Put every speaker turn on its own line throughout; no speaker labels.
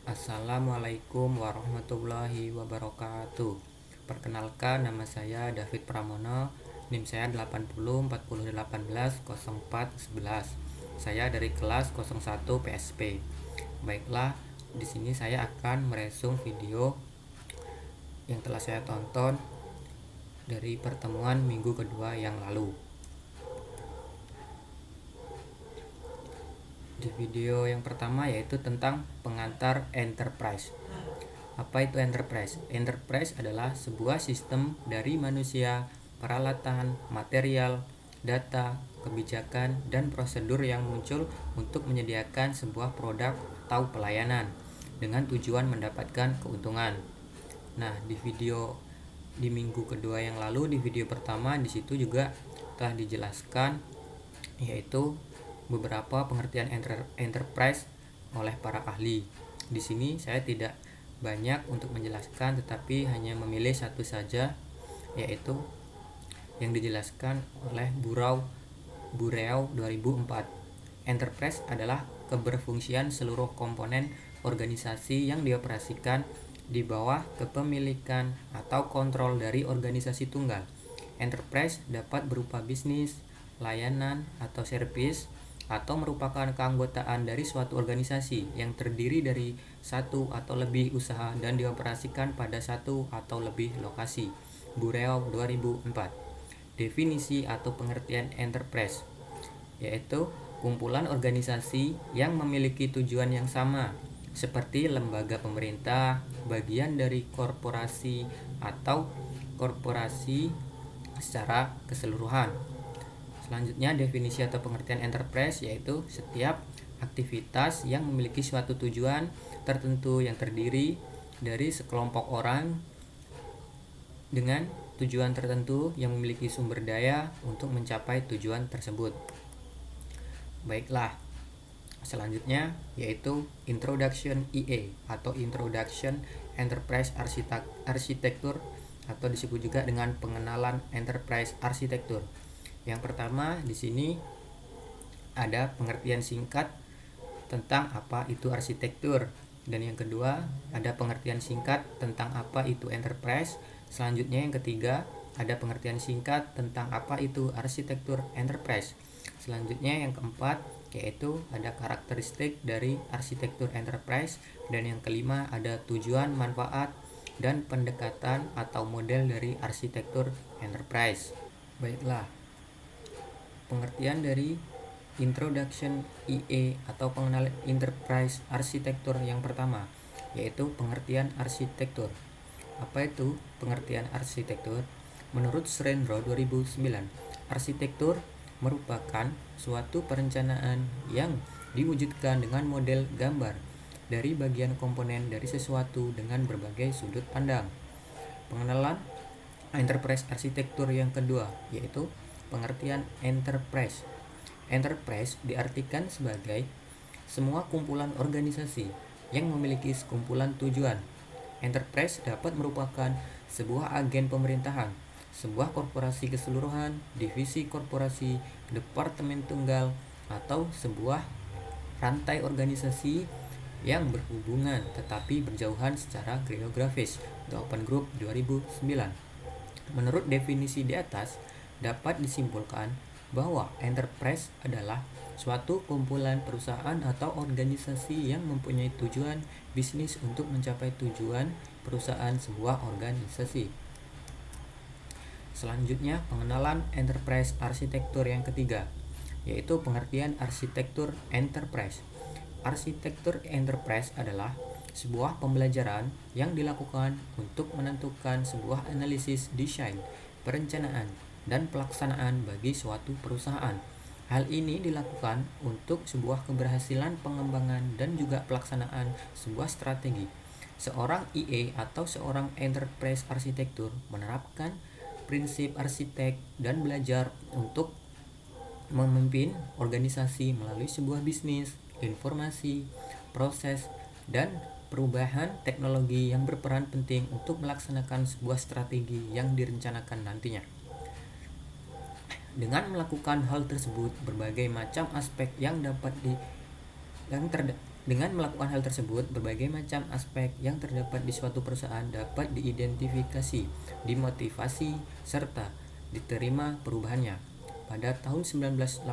Assalamualaikum warahmatullahi wabarakatuh. Perkenalkan, nama saya David Pramono, NIM saya 8040180411. Saya dari kelas 01 PSP. Baiklah, di sini saya akan meresum video yang telah saya tonton dari pertemuan minggu kedua yang lalu. Di video yang pertama yaitu tentang pengantar enterprise. Apa itu enterprise? Enterprise adalah sebuah sistem dari manusia, peralatan, material, data, kebijakan, dan prosedur yang muncul untuk menyediakan sebuah produk atau pelayanan dengan tujuan mendapatkan keuntungan. Nah, di minggu kedua yang lalu, di video pertama, di situ juga telah dijelaskan yaitu beberapa pengertian enterprise oleh para ahli. Di sini saya tidak banyak untuk menjelaskan, tetapi hanya memilih satu saja, yaitu yang dijelaskan oleh Bureau 2004. Enterprise adalah keberfungsian seluruh komponen organisasi yang dioperasikan di bawah kepemilikan atau kontrol dari organisasi tunggal. Enterprise dapat berupa bisnis, layanan, atau servis, atau merupakan keanggotaan dari suatu organisasi yang terdiri dari satu atau lebih usaha dan dioperasikan pada satu atau lebih lokasi. Bureau 2004. Definisi atau pengertian enterprise yaitu kumpulan organisasi yang memiliki tujuan yang sama, seperti lembaga pemerintah, bagian dari korporasi, atau korporasi secara keseluruhan. Selanjutnya, definisi atau pengertian enterprise yaitu setiap aktivitas yang memiliki suatu tujuan tertentu yang terdiri dari sekelompok orang dengan tujuan tertentu yang memiliki sumber daya untuk mencapai tujuan tersebut. Baiklah, selanjutnya yaitu Introduction EA atau Introduction Enterprise Architecture atau disebut juga dengan pengenalan Enterprise Architecture. Yang pertama, di sini ada pengertian singkat tentang apa itu arsitektur, dan yang kedua ada pengertian singkat tentang apa itu enterprise. Selanjutnya yang ketiga ada pengertian singkat tentang apa itu arsitektur enterprise. Selanjutnya yang keempat yaitu ada karakteristik dari arsitektur enterprise, dan yang kelima ada tujuan, manfaat, dan pendekatan atau model dari arsitektur enterprise. Baiklah, pengertian dari Introduction EA atau pengenalan Enterprise Arsitektur yang pertama yaitu pengertian arsitektur. Apa itu pengertian arsitektur? Menurut Srenro 2009, arsitektur merupakan suatu perencanaan yang diwujudkan dengan model gambar dari bagian komponen dari sesuatu dengan berbagai sudut pandang. Pengenalan enterprise arsitektur yang kedua yaitu pengertian enterprise. Enterprise diartikan sebagai semua kumpulan organisasi yang memiliki sekumpulan tujuan. Enterprise dapat merupakan sebuah agen pemerintahan, sebuah korporasi keseluruhan, divisi korporasi, departemen tunggal, atau sebuah rantai organisasi yang berhubungan tetapi berjauhan secara geografis. The Open Group 2009. Menurut definisi di atas, dapat disimpulkan bahwa enterprise adalah suatu kumpulan perusahaan atau organisasi yang mempunyai tujuan bisnis untuk mencapai tujuan perusahaan sebuah organisasi. Selanjutnya, pengenalan enterprise arsitektur yang ketiga, yaitu pengertian arsitektur enterprise. Arsitektur enterprise adalah sebuah pembelajaran yang dilakukan untuk menentukan sebuah analisis desain, perencanaan, dan pelaksanaan bagi suatu perusahaan. Hal ini dilakukan untuk sebuah keberhasilan pengembangan dan juga pelaksanaan sebuah strategi. Seorang EA atau seorang enterprise arsitektur menerapkan prinsip arsitek dan belajar untuk memimpin organisasi melalui sebuah bisnis, informasi, proses, dan perubahan teknologi yang berperan penting untuk melaksanakan sebuah strategi yang direncanakan nantinya. Dengan melakukan hal tersebut, berbagai macam aspek yang Dengan melakukan hal tersebut, berbagai macam aspek yang terdapat di suatu perusahaan dapat diidentifikasi, dimotivasi, serta diterima perubahannya. Pada tahun 1987,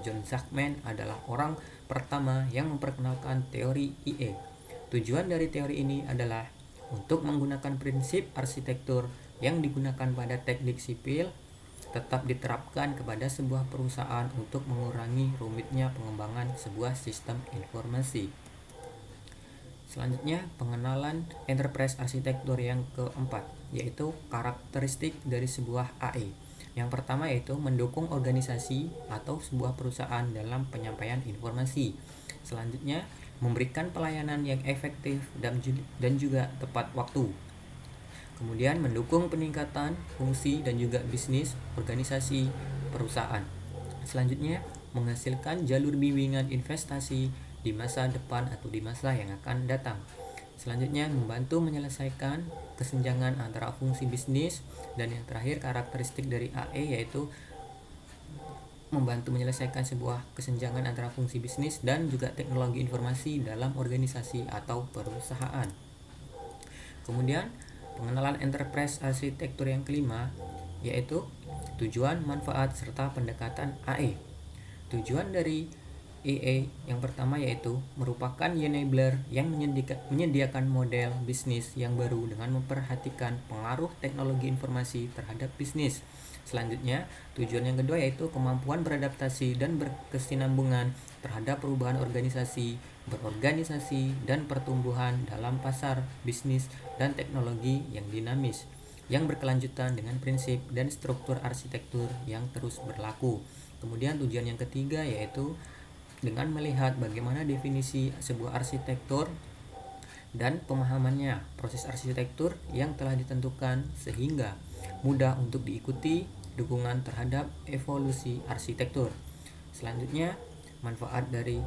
John Zachman adalah orang pertama yang memperkenalkan teori EA. Tujuan dari teori ini adalah untuk menggunakan prinsip arsitektur yang digunakan pada teknik sipil tetap diterapkan kepada sebuah perusahaan untuk mengurangi rumitnya pengembangan sebuah sistem informasi. Selanjutnya, pengenalan enterprise arsitektur yang keempat, yaitu karakteristik dari sebuah AE. Yang pertama yaitu mendukung organisasi atau sebuah perusahaan dalam penyampaian informasi. Selanjutnya, memberikan pelayanan yang efektif dan juga tepat waktu. Kemudian mendukung peningkatan fungsi dan juga bisnis organisasi perusahaan. Selanjutnya, menghasilkan jalur bimbingan investasi di masa depan atau di masa yang akan datang. Selanjutnya, membantu menyelesaikan kesenjangan antara fungsi bisnis. Dan yang terakhir, karakteristik dari AE yaitu membantu menyelesaikan sebuah kesenjangan antara fungsi bisnis dan juga teknologi informasi dalam organisasi atau perusahaan. Kemudian, pengenalan enterprise arsitektur yang kelima yaitu tujuan, manfaat, serta pendekatan AE. Tujuan dari EA yang pertama yaitu merupakan enabler yang menyediakan model bisnis yang baru dengan memperhatikan pengaruh teknologi informasi terhadap bisnis. Selanjutnya, tujuan yang kedua yaitu kemampuan beradaptasi dan berkesinambungan terhadap perubahan organisasi, berorganisasi, dan pertumbuhan dalam pasar bisnis dan teknologi yang dinamis, yang berkelanjutan dengan prinsip dan struktur arsitektur yang terus berlaku. Kemudian tujuan yang ketiga yaitu dengan melihat bagaimana definisi sebuah arsitektur dan pemahamannya, proses arsitektur yang telah ditentukan sehingga mudah untuk diikuti, dukungan terhadap evolusi arsitektur. Selanjutnya, manfaat dari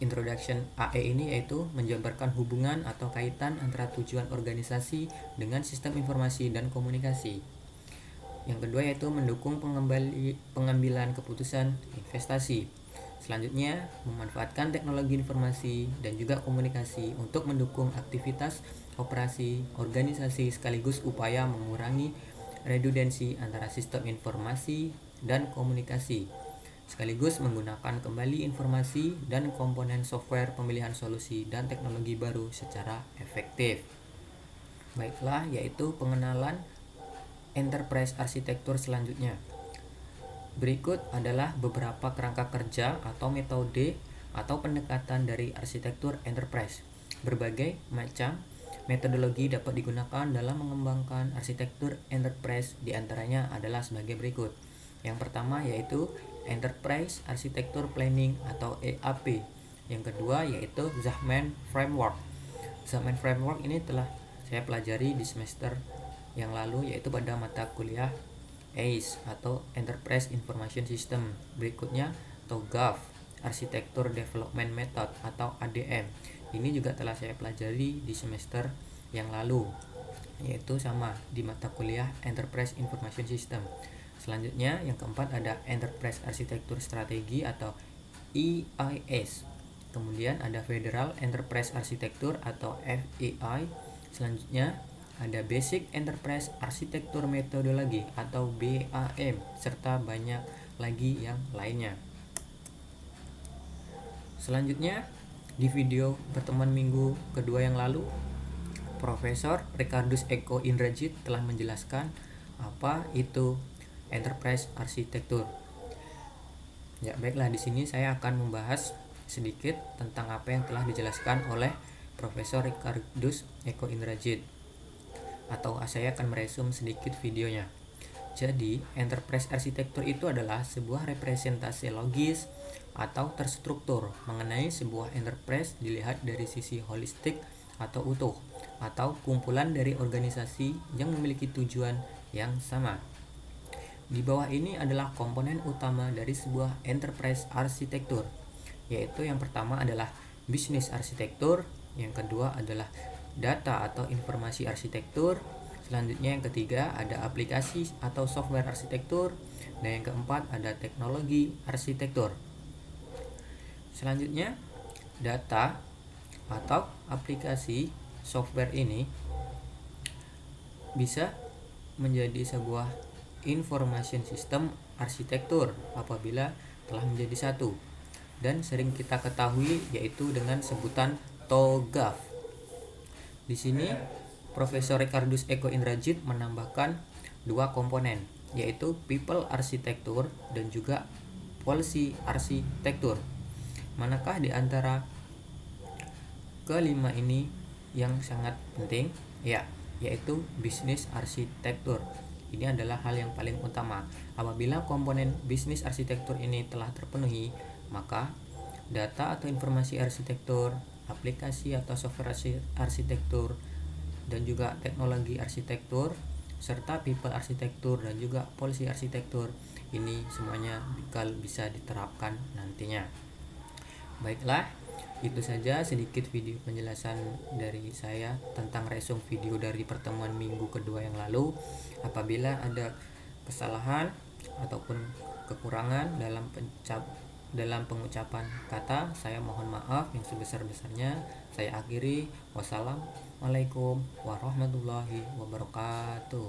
introduction AE ini yaitu menjabarkan hubungan atau kaitan antara tujuan organisasi dengan sistem informasi dan komunikasi. Yang kedua yaitu mendukung pengambilan keputusan investasi. Selanjutnya, memanfaatkan teknologi informasi dan juga komunikasi untuk mendukung aktivitas operasi organisasi sekaligus upaya mengurangi redundansi antara sistem informasi dan komunikasi, sekaligus menggunakan kembali informasi dan komponen software pemilihan solusi dan teknologi baru secara efektif. Baiklah, yaitu pengenalan enterprise arsitektur selanjutnya. Berikut adalah beberapa kerangka kerja atau metode atau pendekatan dari arsitektur enterprise. Berbagai macam metodologi dapat digunakan dalam mengembangkan arsitektur enterprise, diantaranya adalah sebagai berikut. Yang pertama yaitu Enterprise Architecture Planning atau EAP. Yang kedua yaitu Zachman Framework. Zachman Framework ini telah saya pelajari di semester yang lalu yaitu pada mata kuliah ACE atau Enterprise Information System. Berikutnya TOGAF, Architecture Development Method atau ADM. Ini juga telah saya pelajari di semester yang lalu, yaitu sama di mata kuliah Enterprise Information System. Selanjutnya yang keempat ada Enterprise Architecture Strategi atau EIS. Kemudian ada Federal Enterprise Architecture atau FEI. Selanjutnya ada Basic Enterprise Architecture Methodology atau BAM, serta banyak lagi yang lainnya. Selanjutnya, di video pertemuan minggu kedua yang lalu, Profesor Ricardus Eko Indrajit telah menjelaskan apa itu Enterprise Architecture. Ya, baiklah, di sini saya akan membahas sedikit tentang apa yang telah dijelaskan oleh Profesor Ricardus Eko Indrajit. Atau saya akan meresum sedikit videonya. Jadi, enterprise arsitektur itu adalah sebuah representasi logis atau terstruktur mengenai sebuah enterprise dilihat dari sisi holistik atau utuh, atau kumpulan dari organisasi yang memiliki tujuan yang sama. Di bawah ini adalah komponen utama dari sebuah enterprise arsitektur, yaitu yang pertama adalah business arsitektur, yang kedua adalah data atau informasi arsitektur, selanjutnya yang ketiga ada aplikasi atau software arsitektur, dan yang keempat ada teknologi arsitektur. Selanjutnya data atau aplikasi software ini bisa menjadi sebuah information system arsitektur apabila telah menjadi satu, dan sering kita ketahui yaitu dengan sebutan TOGAF. Di sini Profesor Ricardus Eko Indrajit menambahkan dua komponen, yaitu people arsitektur dan juga policy arsitektur. Manakah di antara kelima ini yang sangat penting? Ya, yaitu bisnis arsitektur. Ini adalah hal yang paling utama. Apabila komponen bisnis arsitektur ini telah terpenuhi, maka data atau informasi arsitektur, aplikasi atau software arsitektur, dan juga teknologi arsitektur, serta people arsitektur dan juga policy arsitektur, ini semuanya bisa diterapkan nantinya. Baiklah, itu saja sedikit video penjelasan dari saya tentang resum video dari pertemuan minggu kedua yang lalu. Apabila ada kesalahan ataupun kekurangan dalam pengucapan kata, saya mohon maaf yang sebesar-besarnya. Saya akhiri. Wassalamualaikum warahmatullahi wabarakatuh.